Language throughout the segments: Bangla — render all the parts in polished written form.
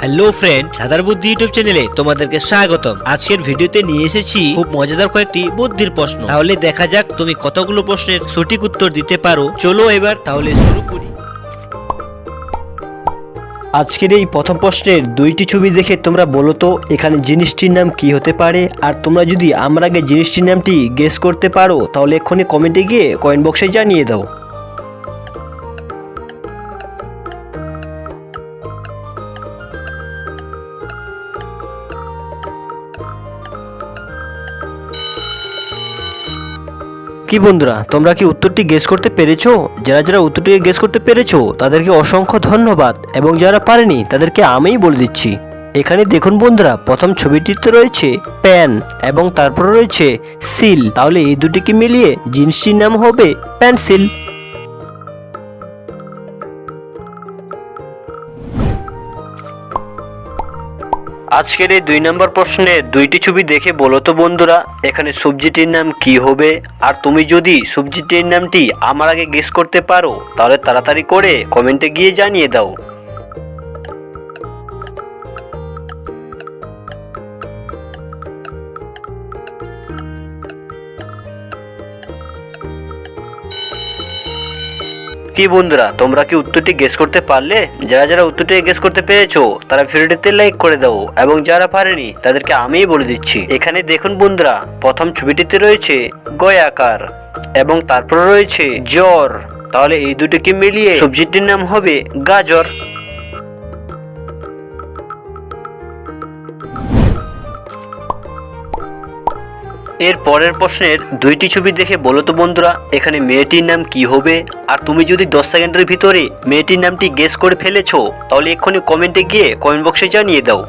হ্যালো ফ্রেন্ড, সাদার বুদ্ধি ইউটিউব চ্যানেলে তোমাদেরকে স্বাগতম। আজকের ভিডিওতে নিয়ে এসেছি খুব মজাদার কয়েকটি বুদ্ধির প্রশ্ন। তাহলে দেখা যাক তুমি কতগুলো প্রশ্নের সঠিক উত্তর দিতে পারো। চলো এবার তাহলে শুরু করি। আজকের এই প্রথম প্রশ্নের দুইটি ছবি দেখে তোমরা বলো তো এখানে জিনিসটির নাম কি হতে পারে। আর তোমরা যদি আমার আগে জিনিসটির নামটি গেস করতে পারো তাহলে এক্ষুনি কমেন্টে গিয়ে কমেন্ট বক্সে জানিয়ে দাও। কি বন্ধুরা, তোমরা কি উত্তরটি গেস করতে পেরেছো? যারা যারা উত্তরটি গেস করতে পেরেছো তাদেরকে অসংখ্য ধন্যবাদ, এবং যারা পারেনি তাদেরকে আমিই বলে দিচ্ছি। এখানে দেখুন বন্ধুরা, প্রথম ছবিটিতে রয়েছে পেন এবং তারপর রয়েছে সিল। তাহলে এই দুটিকে মিলিয়ে জিনিসটির নাম হবে পেন্সিল। আজকের এই 2 নম্বর প্রশ্নে দুইটি ছবি দেখে বলো তো বন্ধুরা এখানে সবজিটির নাম কি হবে। আর তুমি যদি সবজিটির নামটি আমার আগে গেস করতে পারো তাহলে তাড়াতাড়ি করে কমেন্টে গিয়ে জানিয়ে দাও। কি বন্ধুরা, তোমরা কি উত্তরটি গেস করতে পারলে? যারা যারা উত্তরটি গেস করতে পেরেছো তারা ভিডিওটিতে লাইক করে দাও, এবং যারা পারেনি তাদেরকে আমিই বলে দিচ্ছি। এখানে দেখুন বন্ধুরা, প্রথম ছবিটিতে রয়েছে গয়াকার এবং তারপর রয়েছে জ্বর। তাহলে এই দুটোকে মিলিয়ে সবজিটির নাম হবে গাজর। এর পরের প্রশ্নের দুইটি ছবি দেখে বলো তো বন্ধুরা এখানে মেয়েটির নাম কি হবে। আর তুমি যদি 10 সেকেন্ডের ভিতরে মেয়েটির নামটি গেস করে ফেলেছো তাহলে এক্ষুনি কমেন্টে গিয়ে কমেন্ট বক্সে জানিয়ে দাও।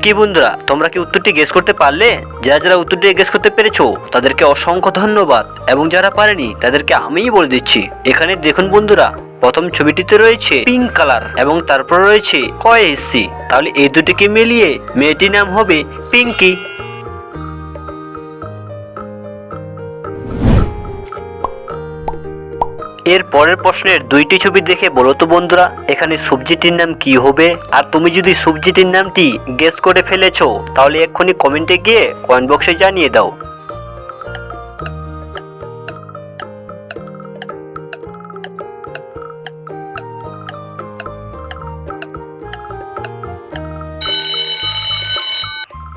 কি বন্ধুরা, তোমরা কি উত্তরটি গেস করতে পারলে? যারা যারা উত্তরটি গেস করতে পেরেছো তাদেরকে অসংখ্য ধন্যবাদ, এবং যারা পারেনি তাদেরকে আমিই বলে দিচ্ছি। এখানে দেখুন বন্ধুরা, প্রথম ছবিটিতে রয়েছে পিঙ্ক কালার এবং তারপর রয়েছে কয়েসি। তাহলে এই দুটিকে মিলিয়ে মেয়েটির নাম হবে পিঙ্কি। এর পরের প্রশ্নের দুইটি ছবি দেখে বলো তো বন্ধুরা এখানে সবজিটির নাম কি হবে। আর তুমি যদি সবজিটির নামটি গেস করে ফেলেছো তাহলে এক্ষুনি কমেন্টে গিয়ে কমেন্ট বক্সে জানিয়ে দাও।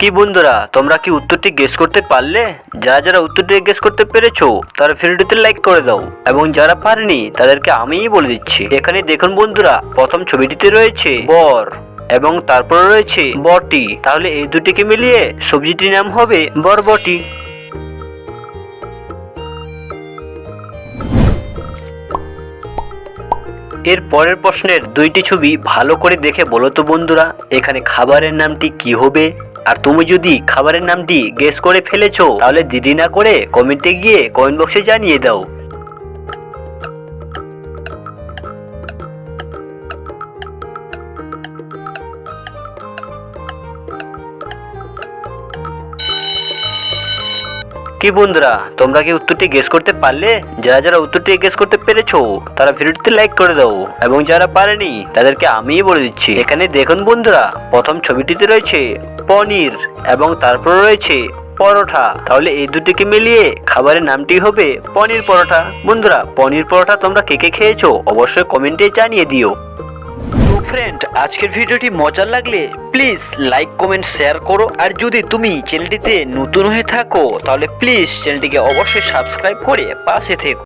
কি বন্ধুরা, তোমরা কি উত্তরটি গেস করতে পারলে? যারা যারা উত্তরটি গেস করতে পেরেছো তারা ভিডিওতে লাইক করে দাও, এবং যারা পারেনি তাদেরকে আমিই বলে দিচ্ছি। এখানে দেখুন বন্ধুরা, প্রথম ছবিটিতে রয়েছে বর এবং তারপর রয়েছে বটি। তাহলে এই দুটিকে মিলিয়ে সবজিটির নাম হবে বরবটি। এর পরের প্রশ্নের দুইটি ছবি ভালো করে দেখে বলো তো বন্ধুরা এখানে খাবারের নামটি কি হবে। আর তুমি যদি খাবারের নামটি গেস করে ফেলেছো তাহলে দেরি না করে কমেন্টে গিয়ে কমেন্ট বক্সে জানিয়ে দাও। কি বন্ধুরা, তোমরা কি উত্তরটি গেস করতে পারলে? যারা যারা উত্তরটি গেস করতে পেরেছো তারা ভিডিওতে লাইক করে দাও, এবং যারা পারেনি তাদেরকে আমিই বলে দিচ্ছি। এখানে দেখুন বন্ধুরা, প্রথম ছবিটিতে রয়েছে পনির এবং তারপর রয়েছে পরোটা। তাহলে এই দুটিকে মিলিয়ে খাবারের নামটি হবে পনির পরোটা। বন্ধুরা, পনির পরোটা তোমরা কে কে খেয়েছো অবশ্যই কমেন্টে জানিয়ে দিও। ফ্রেন্ড, আজকের ভিডিওটি মজার লাগলে প্লিজ লাইক কমেন্ট শেয়ার করো। আর যদি তুমি চ্যানেলটিতে নতুন হয়ে থাকো তাহলে প্লিজ চ্যানেলটিকে অবশ্যই সাবস্ক্রাইব করে পাশে থেকো।